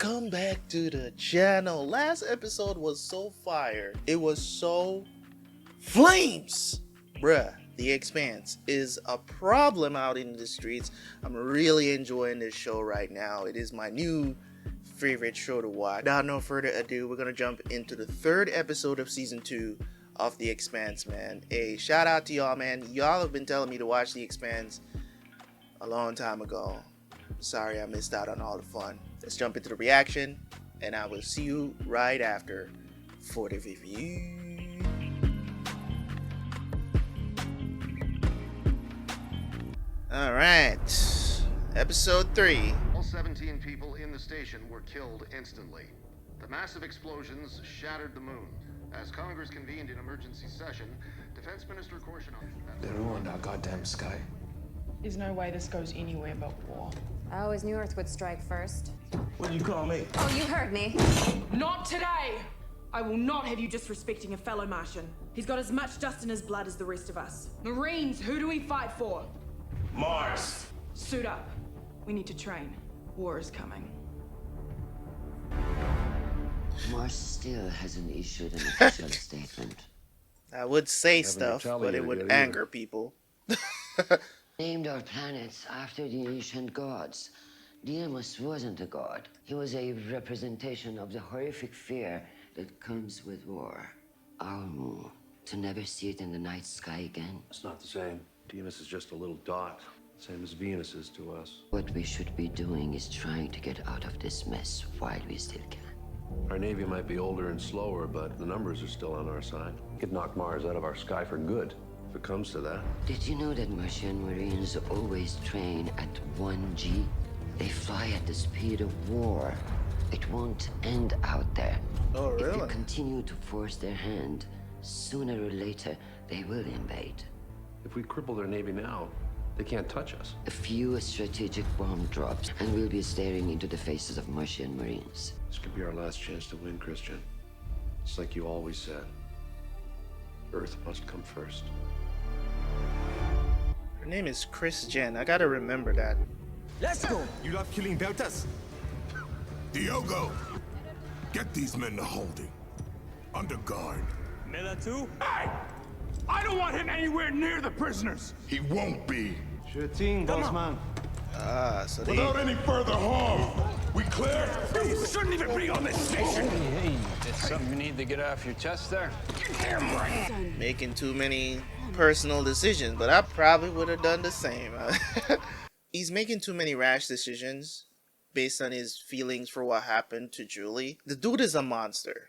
Welcome back to the channel. Last episode was so fire. It was so flames. Bruh, The Expanse is a problem out in the streets. I'm really enjoying this show right now. It is my new favorite show to watch. Without no further ado, we're gonna jump into the third episode of season 2 of The Expanse, man. Hey, shout out to y'all, man. Y'all have been telling me to watch The Expanse a long time ago. Sorry I missed out on all the fun. Let's jump into the reaction, and I will see you right after for the review. Alright, episode 3. All 17 people in the station were killed instantly. The massive explosions shattered the moon. As Congress convened in emergency session, Defense Minister Korshunov... They ruined our goddamn sky. There's no way this goes anywhere but war. I always knew Earth would strike first. What do you call me? Oh, you heard me. Not today! I will not have you disrespecting a fellow Martian. He's got as much dust in his blood as the rest of us. Marines, who do we fight for? Mars! Suit up. We need to train. War is coming. Mars still hasn't issued an official statement. I would say Haven't stuff, retaliated but it would yet anger either. people. Named our planets after the ancient gods. Deimos wasn't a god. He was a representation of the horrific fear that comes with war. Our moon, to never see it in the night sky again. It's not the same. Deimos is just a little dot. Same as Venus is to us. What we should be doing is trying to get out of this mess while we still can. Our Navy might be older and slower, but the numbers are still on our side. We could knock Mars out of our sky for good, if it comes to that. Did you know that Martian Marines always train at 1G? They fly at the speed of war. It won't end out there. Oh, If really? you continue to force their hand, sooner or later, they will invade. If we cripple their Navy now, they can't touch us. A few strategic bomb drops, and we'll be staring into the faces of Martian Marines. This could be our last chance to win, Christian. It's like you always said. Earth must come first. Her name is Chris Jen. I gotta remember that. Let's go! You love killing deltas? Diogo, get these men to Holding. Under guard. Miller too? Hey! I don't want him anywhere near the prisoners. He won't be. Sure thing, boss man. So they... Without any further harm. We clear? You shouldn't even be on this station. Hey, that's something you need to get off your chest there. Damn right. making too many personal decisions, but I probably would have done the same. He's making too many rash decisions based on his feelings for what happened to Julie. The dude is a monster.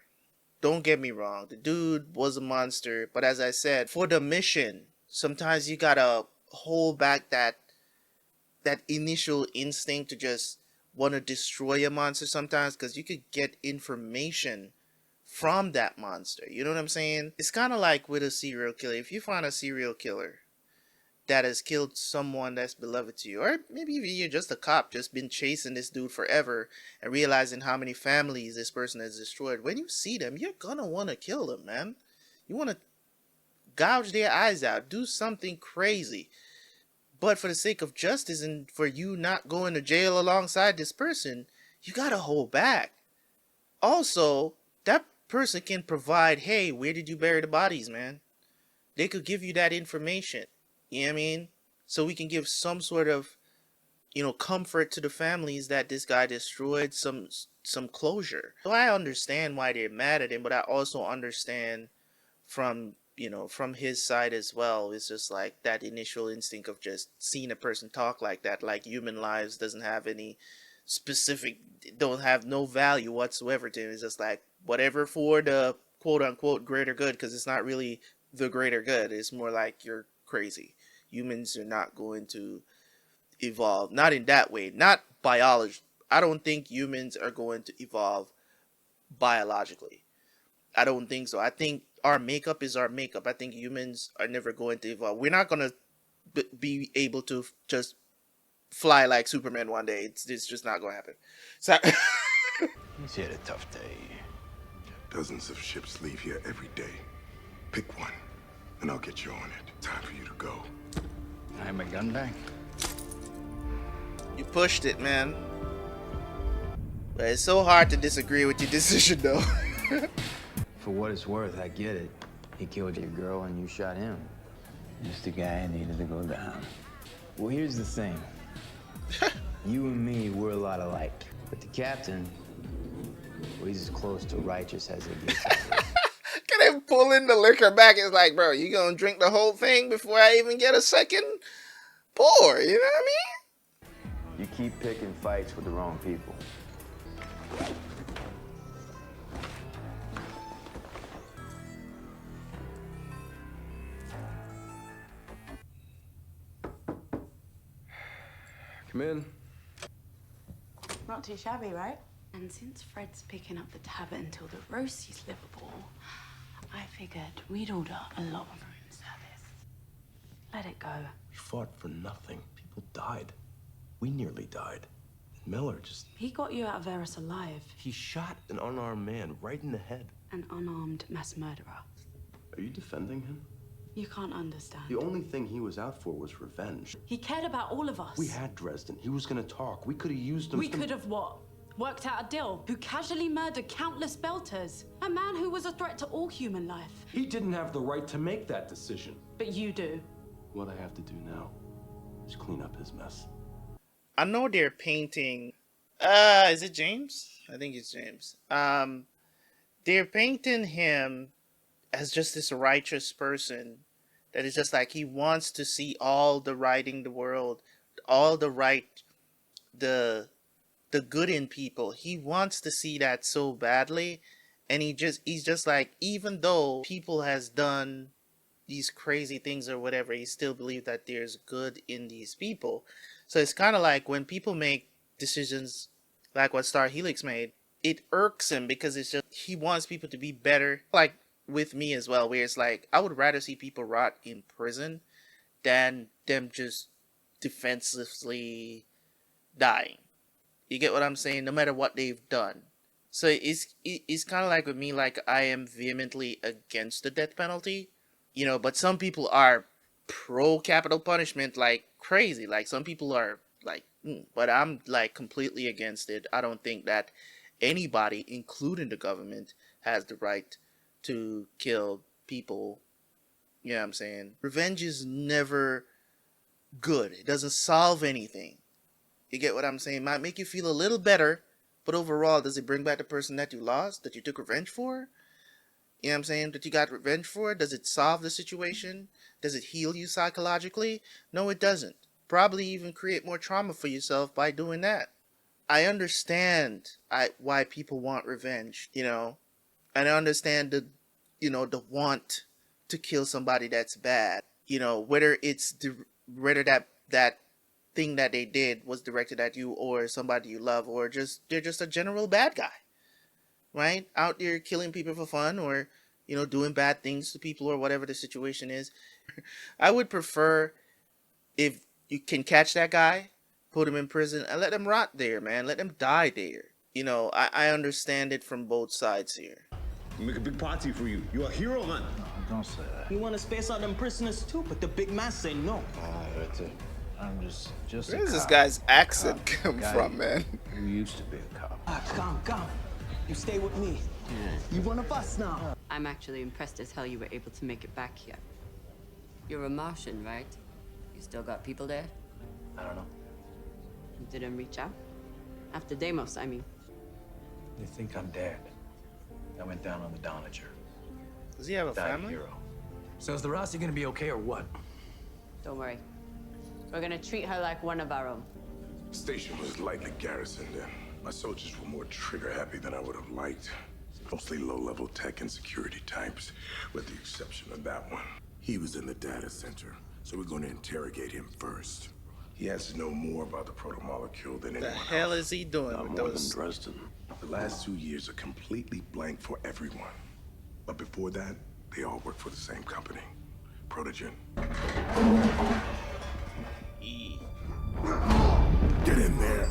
Don't get me wrong. The dude was a monster, but as I said, for the mission, sometimes you gotta hold back that initial instinct to just want to destroy a monster sometimes, because you could get information from that monster. You know what I'm saying? It's kind of like with a serial killer. If you find a serial killer that has killed someone that's beloved to you, or maybe even you're just a cop, just been chasing this dude forever and realizing how many families this person has destroyed, when you see them, you're gonna want to kill them, man. You want to gouge their eyes out, do something crazy. But for the sake of justice and for you not going to jail alongside this person, you gotta hold back. Also, that person can provide, hey, where did you bury the bodies, man? They could give you that information. You know what I mean? So we can give some sort of, comfort to the families that this guy destroyed, some closure. So I understand why they're mad at him, but I also understand from his side as well. It's just like that initial instinct of just seeing a person talk like that, like human lives doesn't have any specific, don't have no value whatsoever to him. It's just like whatever for the quote unquote greater good, because it's not really the greater good. It's more like you're crazy. Humans are not going to evolve, not in that way, not biology. I don't think humans are going to evolve biologically. I don't think so. I think our makeup is our makeup. I think humans are never going to evolve. We're not going to be able to just fly like Superman one day. It's just not going to happen. So He's had a tough day. Dozens of ships leave here every day. Pick one, and I'll get you on it. Time for you to go. Can I have my gun back? you pushed it, man. But it's so hard to disagree with your decision, though. For what it's worth, I get it. He killed your girl and you shot him. Just a guy who needed to go down. Well, here's the thing. You and me, we're a lot alike. But the captain, well, he's as close to righteous as it gets. Can they pull in the liquor back? It's like, bro, you gonna drink the whole thing before I even get a second pour? You know what I mean? You keep picking fights with the wrong people. Come in. Not too shabby, right? And since Fred's picking up the tab until the roast is Liverpool, I figured we'd order a lot of room service. Let it go. We fought for nothing. People died. We nearly died. And Miller just... He got you out of Eris alive. He shot an unarmed man right in the head. An unarmed mass murderer. Are you defending him? You can't understand. The only thing he was out for was revenge. He cared about all of us. We had Dresden. He was gonna talk. We could have used him. We could have what? Worked out a deal? Who casually murdered countless Belters? A man who was a threat to all human life. He didn't have the right to make that decision. But you do. What I have to do now is clean up his mess. I know they're painting. Is it James? I think it's James. They're painting him as just this righteous person that is just like he wants to see all the right in the world, all the right, the good in people. He wants to see that so badly, and he's just like, even though people has done these crazy things or whatever, he still believes that there's good in these people. So it's kind of like when people make decisions like what Star Helix made, it irks him because it's just he wants people to be better. Like with me as well, where it's like I would rather see people rot in prison than them just defenselessly dying. You get what I'm saying? No matter what they've done. So it's kind of like with me, like I am vehemently against the death penalty, you know, but some people are pro capital punishment like crazy. Like some people are like, but I'm like completely against it. I don't think that anybody, including the government, has the right to kill people. You know what I'm saying? Revenge is never good. It doesn't solve anything. You get what I'm saying? It might make you feel a little better, but overall, does it bring back the person that you lost, that you took revenge for? You know what I'm saying? That you got revenge for? Does it solve the situation? Does it heal you psychologically? No, it doesn't. Probably even create more trauma for yourself by doing that. I understand why people want revenge, you know, and I understand the want to kill somebody that's bad, you know, whether that thing that they did was directed at you or somebody you love, or they're just a general bad guy, right? Out there killing people for fun, or, you know, doing bad things to people, or whatever the situation is. I would prefer if you can catch that guy, put him in prison, and let him rot there, man. Let him die there. You know, I understand it from both sides here. We make a big party for you. You're a hero, man. Don't say that. You want to space out them prisoners too, but the big man say no. That's it. I'm just Where a does this cop. guy's accent come Guy from, man? Who used to be a cop. Come. You stay with me. You one of us now. I'm actually impressed as hell you were able to make it back here. You're a Martian, right? You still got people there? I don't know. You didn't reach out? After Deimos, I mean. They think I'm dead. I went down on the Donager. Does he have a Died a family? hero. So is the Rossi gonna be okay or what? Don't worry. We're gonna treat her like one of our own. The station was lightly garrisoned, and my soldiers were more trigger-happy than I would have liked. Mostly low-level tech and security types, with the exception of that one. He was in the data center, so we're going to interrogate him first. He has to know more about the protomolecule than The anyone hell else. is he doing Not with more those? than Dresden. The last 2 years are completely blank for everyone. But before that, they all work for the same company, Protogen. Get in there.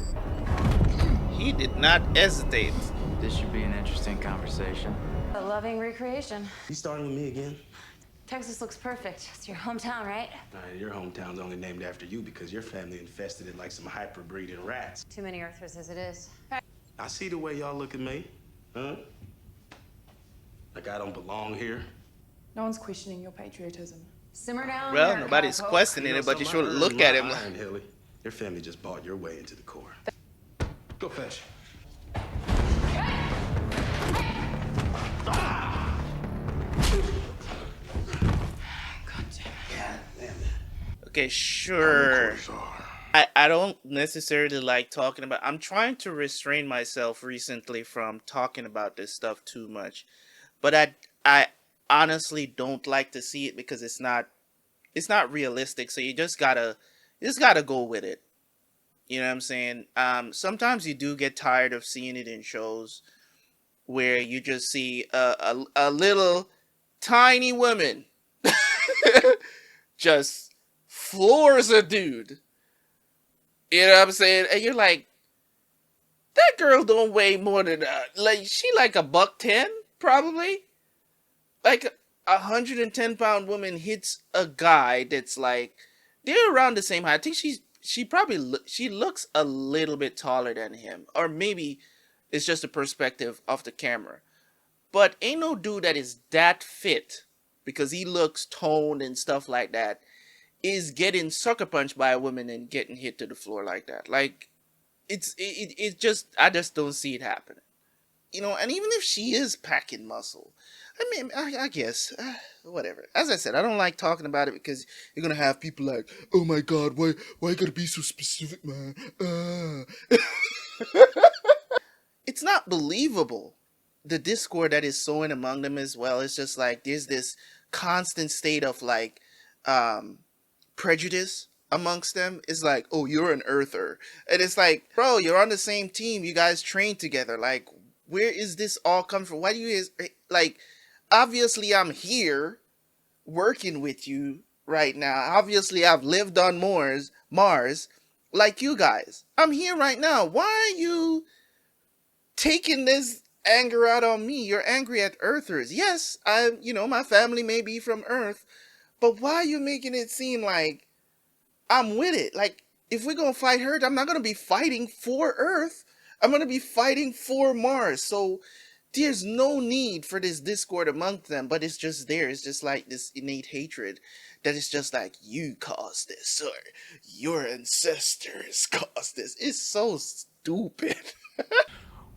He did not hesitate. This should be an interesting conversation. A loving recreation. You starting with me again? Texas looks perfect. It's your hometown, right? Your hometown's only named after you because your family infested it like some hyper-breeding rats. Too many Earthers as it is. I see the way y'all look at me. Huh? Like I don't belong here. No one's questioning your patriotism. Simmer down Well, there, nobody's cowpoke. questioning it, but you should look at him. Iron Hilly. Your family just bought your way into the Corps. Go fetch. Okay, sure. I don't necessarily like talking about. I'm trying to restrain myself recently from talking about this stuff too much, but I honestly don't like to see it because it's not realistic. So you just gotta go with it. You know what I'm saying? Sometimes you do get tired of seeing it in shows where you just see a little tiny woman just floors a dude. You know what I'm saying? And you're like, that girl don't weigh more than like she like $110 probably. Like 110-pound woman hits a guy that's like they're around the same height. I think she probably she looks a little bit taller than him, or maybe it's just a perspective of the camera. But ain't no dude that is that fit because he looks toned and stuff like that is getting sucker punched by a woman and getting hit to the floor like that. Like it just I just don't see it happening. You know, and even if she is packing muscle, I mean, I guess whatever. As I said, I don't like talking about it because you're gonna have people like, "Oh my God, why you gotta be so specific, man?" It's not believable. The discord that is sowing among them as well. It's just like there's this constant state of like prejudice amongst them. It's like, oh, you're an earther, and it's like, bro, you're on the same team. You guys train together. Like, where is this all coming from? Why do you guys like? Obviously, I'm here working with you right now. Obviously, I've lived on Mars, like you guys. I'm here right now. Why are you taking this anger out on me? You're angry at Earthers. Yes, my family may be from Earth, but why are you making it seem like I'm with it? Like, if we're gonna fight Earth, I'm not gonna be fighting for Earth. I'm gonna be fighting for Mars. So there's no need for this discord among them, but it's just there. It's just like this innate hatred that is just like, you caused this, or your ancestors caused this. It's so stupid.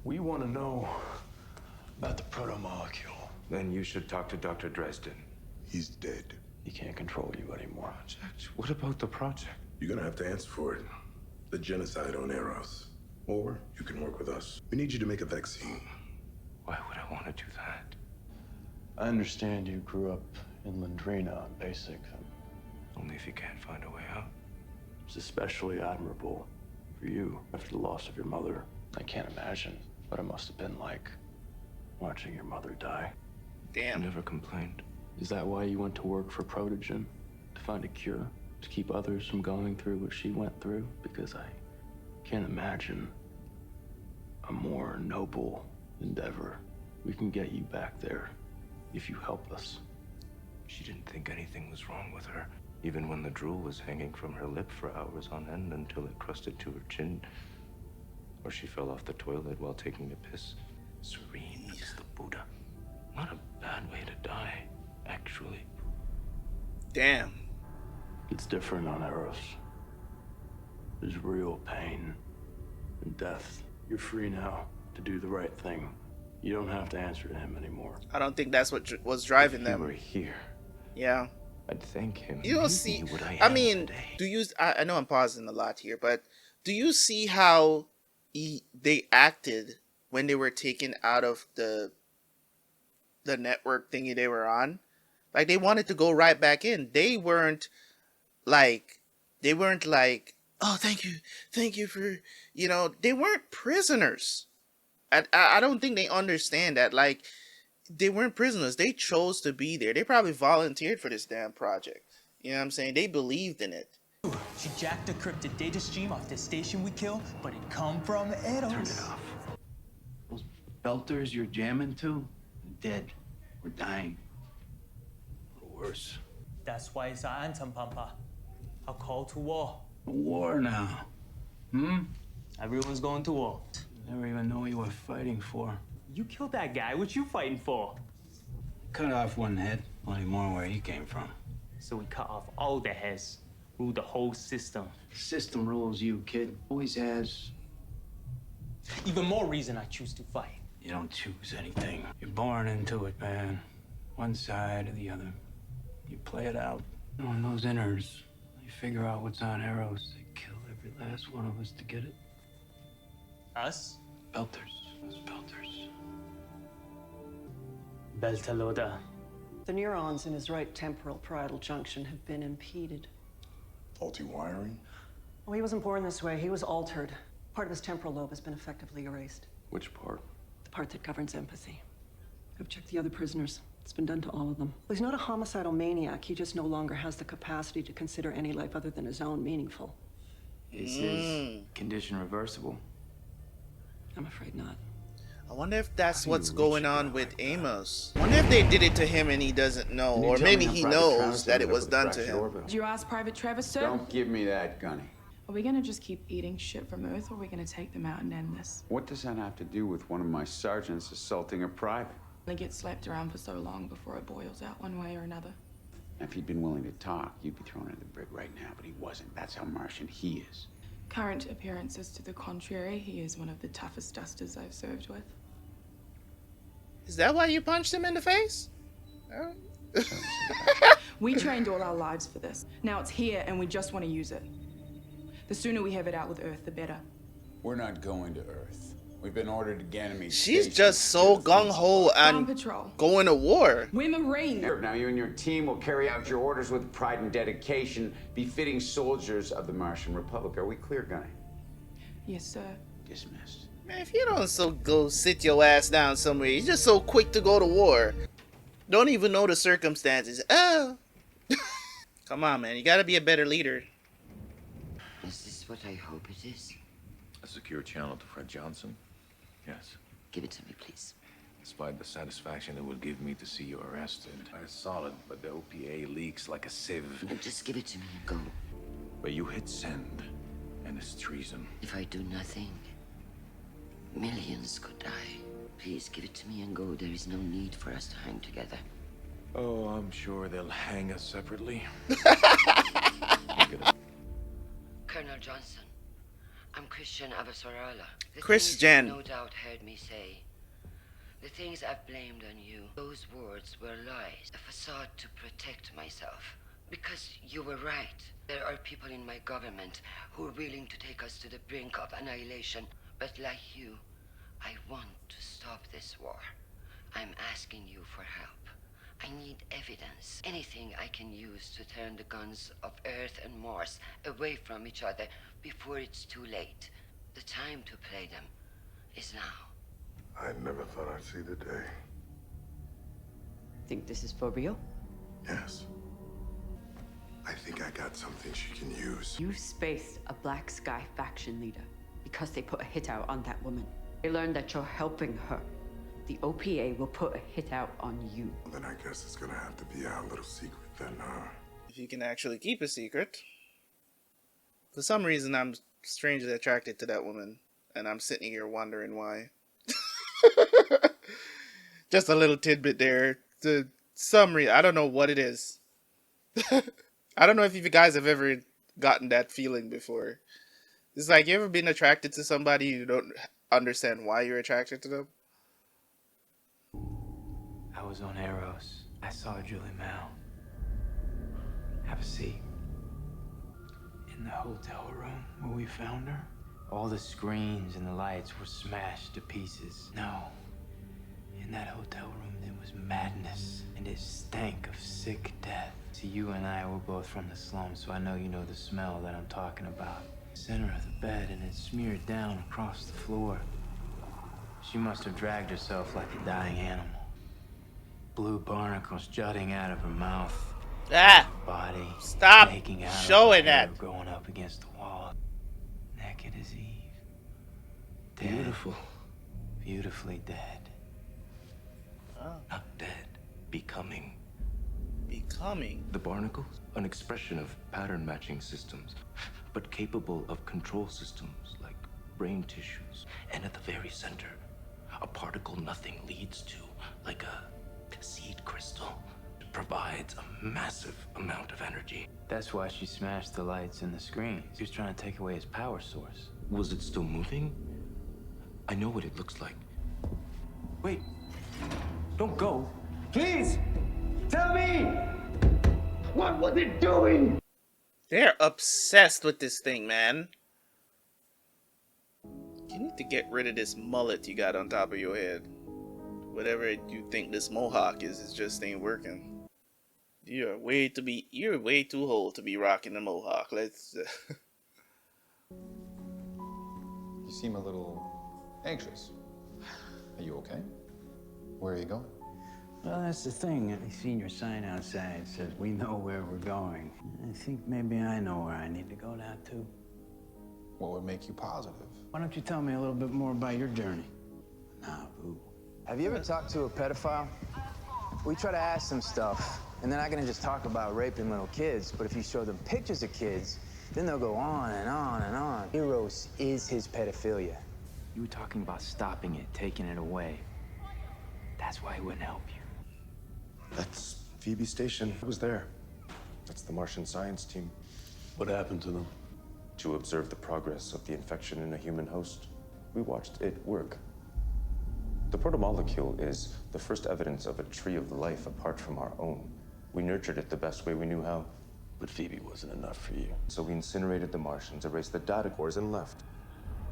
We want to know about the proto-molecule. Then you should talk to Dr. Dresden. He's dead. He can't control you anymore. Project? What about the project? You're gonna have to answer for it. The genocide on Eros. Or you can work with us. We need you to make a vaccine. Why would I want to do that? I understand you grew up in Landrina on basic. Only if you can't find a way out. It's especially admirable for you after the loss of your mother. I can't imagine what it must have been like watching your mother die. Damn. I never complained. Is that why you went to work for Protogen? To find a cure? To keep others from going through what she went through? Because I can't imagine a more noble endeavor. We can get you back there if you help us. She didn't think anything was wrong with her, even when the drool was hanging from her lip for hours on end until it crusted to her chin. Or she fell off the toilet while taking a piss. Serene as the Buddha. Not a bad way to die, actually. Damn. It's different on Eros. There's real pain and death. You're free now to do the right thing. You don't have to answer to him anymore. I don't think that's what was driving If them. you were here, Yeah. I'd thank him. You don't see. I mean, do you? I know I'm pausing a lot here, but do you see how they acted when they were taken out of the network thingy they were on? Like, they wanted to go right back in. They weren't like, oh, thank you for, they weren't prisoners. I don't think they understand that. Like, they weren't prisoners. They chose to be there. They probably volunteered for this damn project. You know what I'm saying? They believed in it. She jacked a encrypted data stream off the station we killed, but it come from Eros. Turn it off. Those belters you're jamming to, they're dead. We're dying. Or worse. That's why it's our anthem, Pampa. A call to war. War now. Everyone's going to war. Never even know what you were fighting for. You killed that guy. What you fighting for? Cut off one head. Plenty more where he came from. So we cut off all the heads. Rule the whole system. System rules you, kid. Always has. Even more reason I choose to fight. You don't choose anything. You're born into it, man. One side or the other. You play it out. On those inners, you figure out what's on arrows. They kill every last one of us to get it. Us? Belters. Us belters. Beltaloda. The neurons in his right temporal parietal junction have been impeded. Faulty wiring? Well, he wasn't born this way. He was altered. Part of his temporal lobe has been effectively erased. Which part? The part that governs empathy. I've checked the other prisoners. It's been done to all of them. Well, he's not a homicidal maniac. He just no longer has the capacity to consider any life other than his own meaningful. Is his condition reversible? I'm afraid not. I wonder if that's what's going on with Amos. I wonder if they did it to him and he doesn't know, or maybe he knows that it was done to him. Did you ask Private Travis, sir? Don't give me that, Gunny. Are we gonna just keep eating shit from Earth, or are we gonna take them out and end this? What does that have to do with one of my sergeants assaulting a private? They get slapped around for so long before it boils out one way or another. If he'd been willing to talk, you'd be thrown in the brig right now, but he wasn't. That's how Martian he is. Current appearances to the contrary, he is one of the toughest dusters I've served with. Is that why you punched him in the face? We trained all our lives for this. Now it's here and we just want to use it. The sooner we have it out with Earth, the better. We're not going to Earth. We've been ordered to Ganymede. She's just so gung-ho and going to war. We're Marines. Now you and your team will carry out your orders with pride and dedication, befitting soldiers of the Martian Republic. Are we clear, Gunny? Yes, sir. Dismissed. Man, if you don't go sit your ass down somewhere, you're just so quick to go to war. Don't even know the circumstances. Oh. Come on, man. You gotta be a better leader. Is this what I hope it is? A secure channel to Fred Johnson? Yes. Give it to me, please. Despite the satisfaction it will give me to see you arrested. It's solid, but the OPA leaks like a sieve. Well, just give it to me and go. But you hit send, and it's treason. If I do nothing, millions could die. Please give it to me and go. There is no need for us to hang together. Oh, I'm sure they'll hang us separately. Colonel Johnson, I'm Christian Avasarala. Christian. You no doubt heard me say. The things I've blamed on you, those words were lies. A facade to protect myself. Because you were right. There are people in my government who are willing to take us to the brink of annihilation. But like you, I want to stop this war. I'm asking you for help. I need evidence. Anything I can use to turn the guns of Earth and Mars away from each other before it's too late. The time to play them is now. I never thought I'd see the day. Think this is for real? Yes. I think I got something she can use. You spaced a Black Sky faction leader because they put a hit out on that woman. They learned that you're helping her. The OPA will put a hit out on you. Then I guess it's gonna have to be our little secret then, huh? If you can actually keep a secret. For some reason, I'm strangely attracted to that woman. And I'm sitting here wondering why. Just a little tidbit there. To some reason, I don't know what it is. I don't know if you guys have ever gotten that feeling before. It's like, you ever been attracted to somebody you don't understand why you're attracted to them? I was on Arrows. I saw Julie Mel. Have a seat. In the hotel room where we found her, all the screens and the lights were smashed to pieces. No. In that hotel room, there was madness, and it stank of sick death. See, you and I were both from the slums, so I know you know the smell that I'm talking about. Center of the bed, and it smeared down across the floor. She must have dragged herself like a dying animal. Blue barnacles jutting out of her mouth. Ah! Body. Stop making out showing that. Going up against the wall. Naked as Eve. Dead. Beautiful. Beautifully dead. Oh. Not dead. Becoming. Becoming? The barnacles? An expression of pattern matching systems, but capable of control systems like brain tissues. And at the very center, a particle nothing leads to, like a seed crystal. It provides a massive amount of energy. That's why she smashed the lights and the screens. She was trying to take away his power source. Was it still moving? I know what it looks like. Wait. Don't go. Please! Tell me! What was it doing? They're obsessed with this thing, man. You need to get rid of this mullet you got on top of your head. Whatever you think this mohawk is, it just ain't working. You're way too old to be rocking the mohawk. Let's. You seem a little anxious. Are you okay? Where are you going? Well, that's the thing. I've seen your sign outside. It says, we know where we're going. I think maybe I know where I need to go now, too. What would make you positive? Why don't you tell me a little bit more about your journey? Nah, boo. Have you ever talked to a pedophile? We try to ask them stuff, and they're not gonna just talk about raping little kids, but if you show them pictures of kids, then they'll go on and on and on. Eros is his pedophilia. You were talking about stopping it, taking it away. That's why he wouldn't help you. That's Phoebe Station. I was there. That's the Martian science team. What happened to them? To observe the progress of the infection in a human host, we watched it work. The protomolecule is the first evidence of a tree of life apart from our own. We nurtured it the best way we knew how. But Phoebe wasn't enough for you. So we incinerated the Martians, erased the data cores, and left.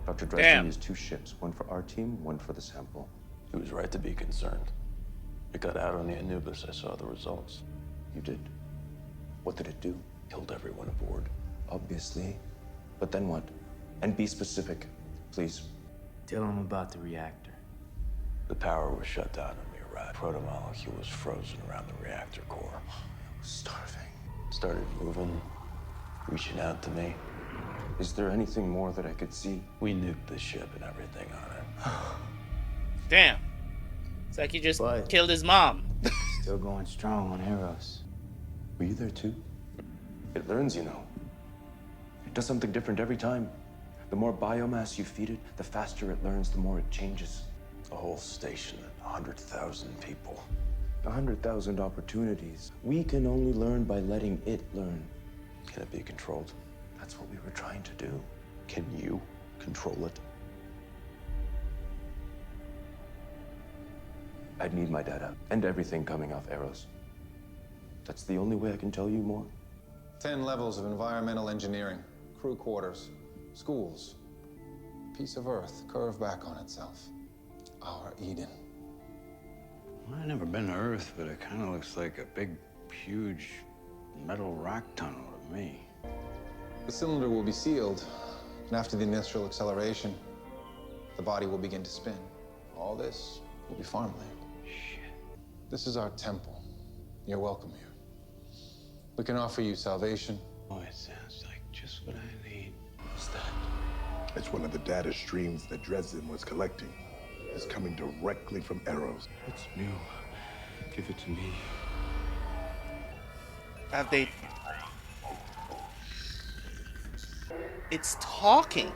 Dr. Damn. Dresden used 2 ships, one for our team, one for the sample. He was right to be concerned. It got out on the Anubis. I saw the results. You did? What did it do? Killed everyone aboard. Obviously. But then what? And be specific, please. Tell him about the reactor. The power was shut down when we arrived. Protomolecule was frozen around the reactor core. I was starving. Started moving, reaching out to me. Is there anything more that I could see? We nuked the ship and everything on it. Damn. It's like he just killed his mom. Still going strong on Eros. Were you there too? It learns, you know. It does something different every time. The more biomass you feed it, the faster it learns, the more it changes. A whole station, 100,000 people. 100,000 opportunities. We can only learn by letting it learn. Can it be controlled? That's what we were trying to do. Can you control it? I'd need my data and everything coming off Eros. That's the only way I can tell you more. 10 levels of environmental engineering, crew quarters, schools, piece of Earth curved back on itself. Our Eden. Well, I've never been to Earth, but it kind of looks like a big, huge metal rock tunnel to me. The cylinder will be sealed, and after the initial acceleration, the body will begin to spin. All this will be farmland. Shit. This is our temple. You're welcome here. We can offer you salvation. Oh, it sounds like just what I need. What's that? It's one of the data streams that Dresden was collecting. It's coming directly from Eros. It's new. Give it to me. Have they... It's talking.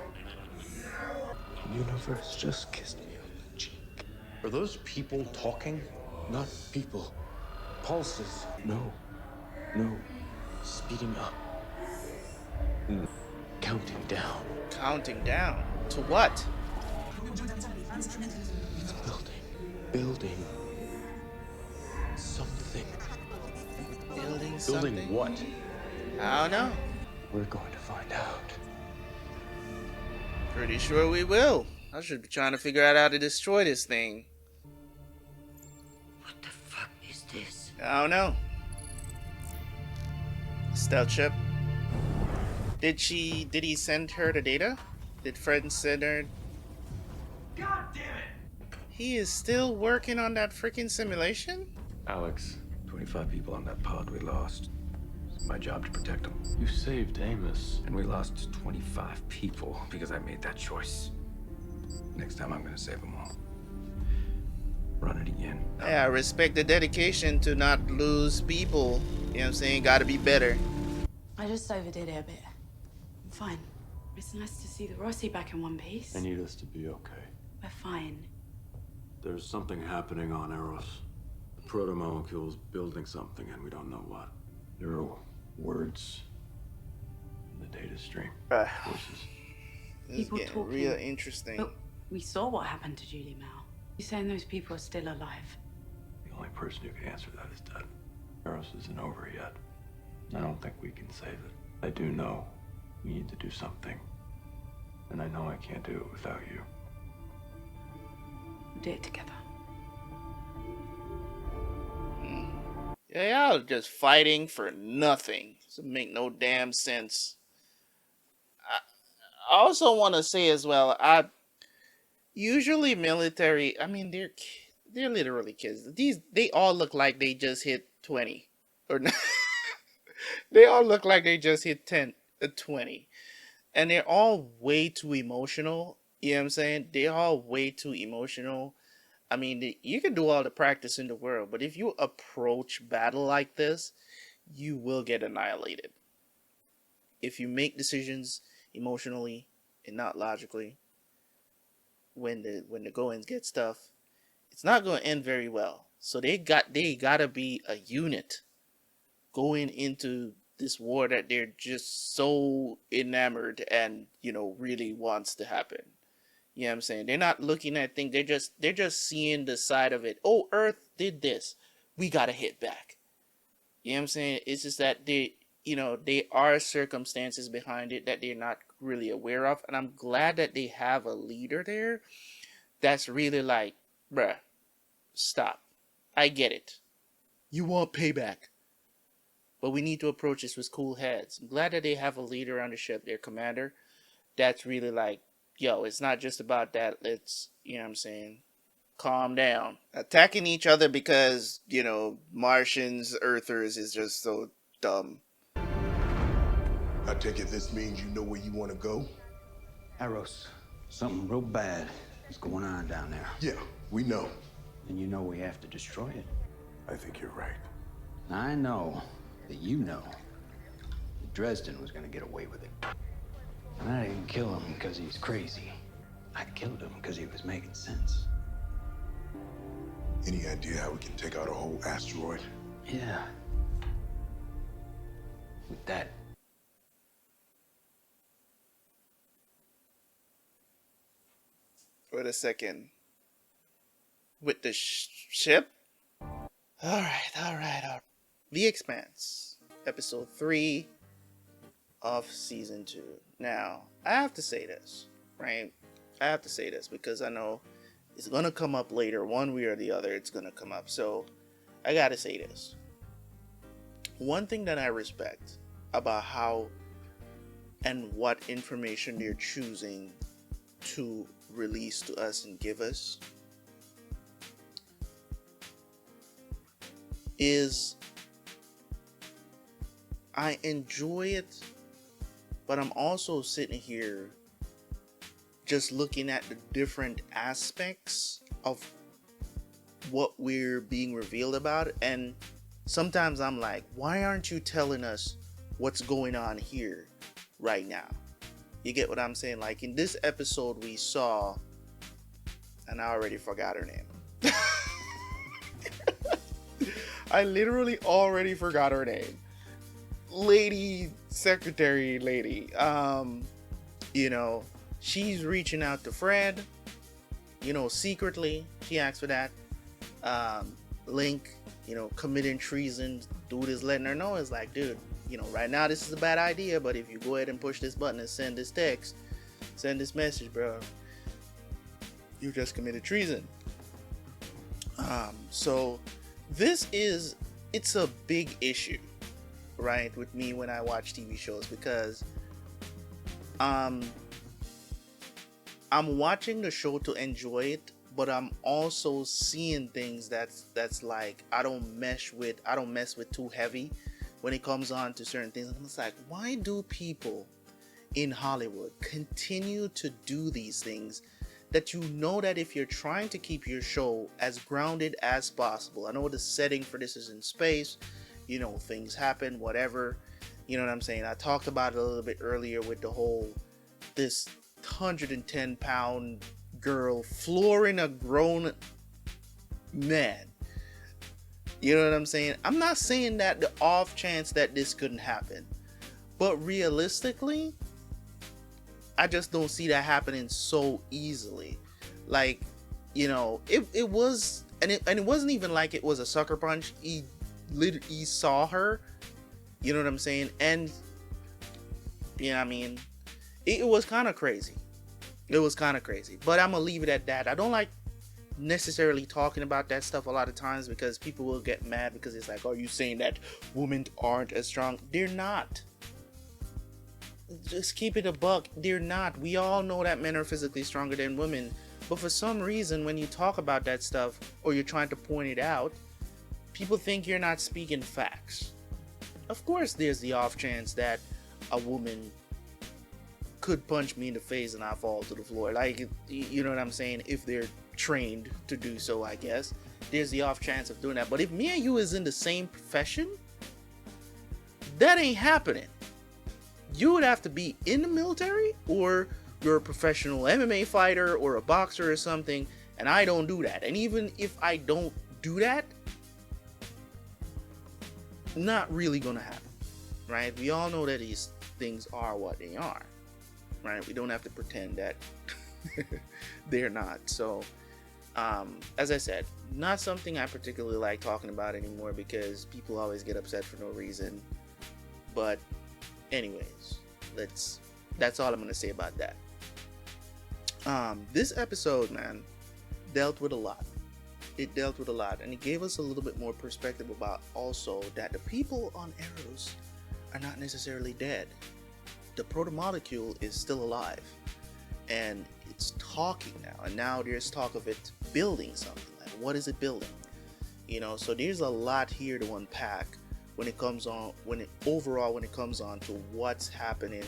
The universe just kissed me on the cheek. Are those people talking? Not people. Pulses. No. Speeding up. Counting down. Counting down? To what? It's building. Something. Building something? Building what? I don't know. We're going to find out. Pretty sure we will. I should be trying to figure out how to destroy this thing. What the fuck is this? I don't know. Stealth ship. Did he send her the data? Did Fred send her? God damn it! He is still working on that freaking simulation? Alex, 25 people on that pod we lost. It's my job to protect them. You saved Amos. And we lost 25 people because I made that choice. Next time I'm gonna save them all. Run it again. Yeah, I respect the dedication to not lose people. You know what I'm saying? Gotta be better. I just overdid it a bit. I'm fine. It's nice to see the Rossi back in one piece. I need us to be okay. We're fine. There's something happening on Eros. The proto-molecule's building something, and we don't know what. There are words in the data stream. Voices. This is People getting talking. real interesting. But we saw what happened to Julie Mel. You're saying those people are still alive? The only person who can answer that is dead. Eros isn't over yet. I don't think we can save it. I do know we need to do something. And I know I can't do it without you. We'll do it together. Yeah, y'all are just fighting for nothing. Doesn't make no damn sense. I also want to say as well, usually military, I mean, they're literally kids. They all look like they just hit 20 or they all look like they just hit 20, and they're all way too emotional. You know what I'm saying? They're all way too emotional. I mean, you can do all the practice in the world, but if you approach battle like this, you will get annihilated. If you make decisions emotionally and not logically, when the goings get tough, it's not going to end very well. So they gotta be a unit going into this war that they're just so enamored and really wants to happen. You know what I'm saying? They're not looking at things. They're just seeing the side of it. Oh, Earth did this. We gotta hit back. You know what I'm saying? It's just that there are circumstances behind it that they're not really aware of, and I'm glad that they have a leader there that's really like, bruh, stop. I get it. You want payback, but we need to approach this with cool heads. I'm glad that they have a leader on the ship, their commander, that's really like, yo, it's not just about that. Let's, you know what I'm saying, calm down. Attacking each other because, Martians, Earthers is just so dumb. I take it this means you know where you want to go? Eros, something real bad is going on down there. Yeah, we know. And you know we have to destroy it. I think you're right. I know that you know that Dresden was gonna get away with it. And I didn't kill him because he's crazy. I killed him because he was making sense. Any idea how we can take out a whole asteroid? Yeah. With that. Wait a second. With the ship? Alright. The Expanse. Episode 3 of Season 2. Now, I have to say this, right? I have to say this because I know it's going to come up later. One way or the other, it's going to come up. So, I got to say this. One thing that I respect about how and what information they're choosing to release to us and give us is I enjoy it, but I'm also sitting here just looking at the different aspects of what we're being revealed about, and sometimes I'm like, why aren't you telling us what's going on here right now? You get what I'm saying? Like in this episode we saw, and I already forgot her name. I literally already forgot her name. Secretary lady. She's reaching out to Fred, secretly. She asked for that. Link, committing treason. Dude is letting her know. It's like, dude, right now this is a bad idea, but if you go ahead and push this button and send this text, send this message, bro, you just committed treason. So it's a big issue, right, with me when I watch TV shows, because I'm watching the show to enjoy it, but I'm also seeing things that's like I don't mess with too heavy when it comes on to certain things. And it's like, why do people in Hollywood continue to do these things that that if you're trying to keep your show as grounded as possible, I know the setting for this is in space, things happen, whatever, you know what I'm saying? I talked about it a little bit earlier with the whole, this 110-pound girl flooring a grown man. You know what I'm saying? I'm not saying that the off chance that this couldn't happen, but realistically, I just don't see that happening so easily. Like, you know, it was, and it wasn't even like it was a sucker punch. He saw her. You know what I'm saying? And yeah, I mean, it was kind of crazy. It was kind of crazy. But I'm gonna leave it at that. I don't like necessarily talking about that stuff a lot of times because people will get mad because it's like, are you saying that women aren't as strong? They're not. Just keep it a buck. They're not. We all know that men are physically stronger than women. But for some reason, when you talk about that stuff or you're trying to point it out, people think you're not speaking facts. Of course, there's the off chance that a woman could punch me in the face and I fall to the floor. Like, you know what I'm saying? If they're trained to do so, I guess. There's the off chance of doing that. But if me and you is in the same profession, that ain't happening. You would have to be in the military, or you're a professional MMA fighter or a boxer or something, and I don't do that. And even if I don't do that, not really gonna happen, right? We all know that these things are what they are, right? We don't have to pretend that they're not. So, as I said, not something I particularly like talking about anymore because people always get upset for no reason. But anyways, that's all I'm gonna say about that. This episode, man, dealt with a lot. It dealt with a lot, and it gave us a little bit more perspective about also that the people on Eros are not necessarily dead. The protomolecule is still alive, and it's talking now, and now there's talk of it building something. Like, what is it building? You know, so there's a lot here to unpack when it comes on, when it comes on to what's happening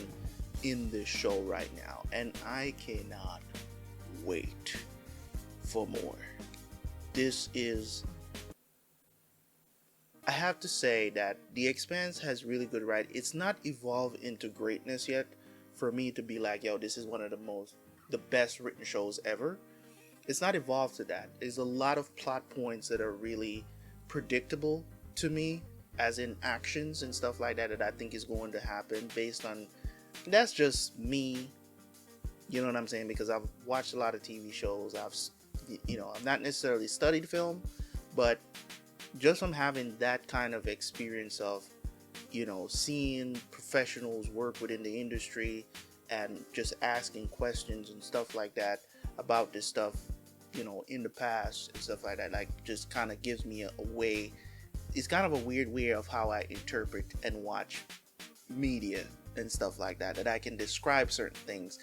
in this show right now, and I cannot wait for more. This is, I have to say that The Expanse has really good writing. It's not evolved into greatness yet for me to be like, yo, this is one of the best written shows ever. It's not evolved to that. There's a lot of plot points that are really predictable to me, as in actions and stuff like that I think is going to happen based on, that's just me, you know what I'm saying, because I've watched a lot of TV shows. I've not necessarily studied film, but just from having that kind of experience of, you know, seeing professionals work within the industry and just asking questions and stuff like that about this stuff, you know, in the past and stuff like that, like, just kind of gives me a way. It's kind of a weird way of how I interpret and watch media and stuff like that, that I can describe certain things,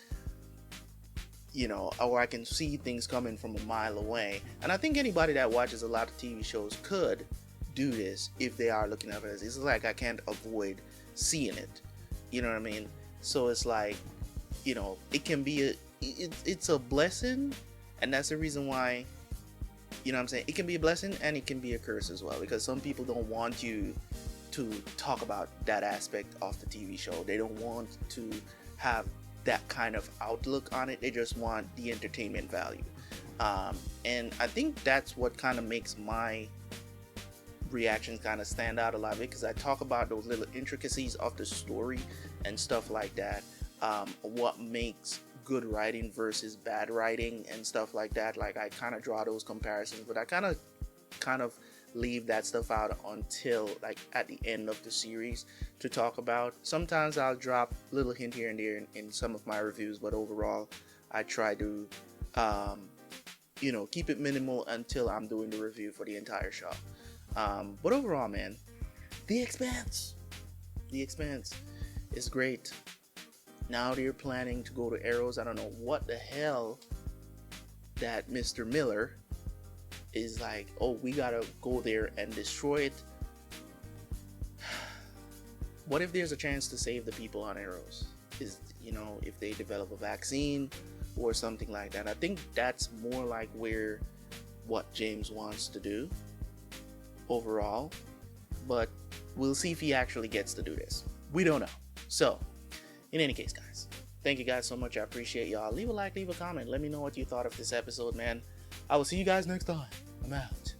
you know, or I can see things coming from a mile away. And I think anybody that watches a lot of TV shows could do this if they are looking at it. It's like I can't avoid seeing it. You know what I mean? So it's like, you know, it can be it's a blessing, and that's the reason why, you know what I'm saying, it can be a blessing and it can be a curse as well, because some people don't want you to talk about that aspect of the TV show. They don't want to have that kind of outlook on it. They just want the entertainment value. And I think that's what kind of makes my reactions kind of stand out a lot, because I talk about those little intricacies of the story and stuff like that. What makes good writing versus bad writing and stuff like that. Like, I kind of draw those comparisons, but I kind of leave that stuff out until like at the end of the series to talk about. Sometimes I'll drop a little hint here and there in some of my reviews, but overall I try to keep it minimal until I'm doing the review for the entire show. But overall, man, The Expanse is great. Now they're planning to go to Arrows. I don't know what the hell that Mr. Miller is like, oh, we gotta go there and destroy it. What if there's a chance to save the people on Arrows? If they develop a vaccine or something like that. I think that's more like what James wants to do overall. But we'll see if he actually gets to do this. We don't know. So, in any case, guys, Thank you guys so much. I appreciate y'all. Leave a like, leave a comment. Let me know what you thought of this episode, man. I will see you guys next time. I'm out.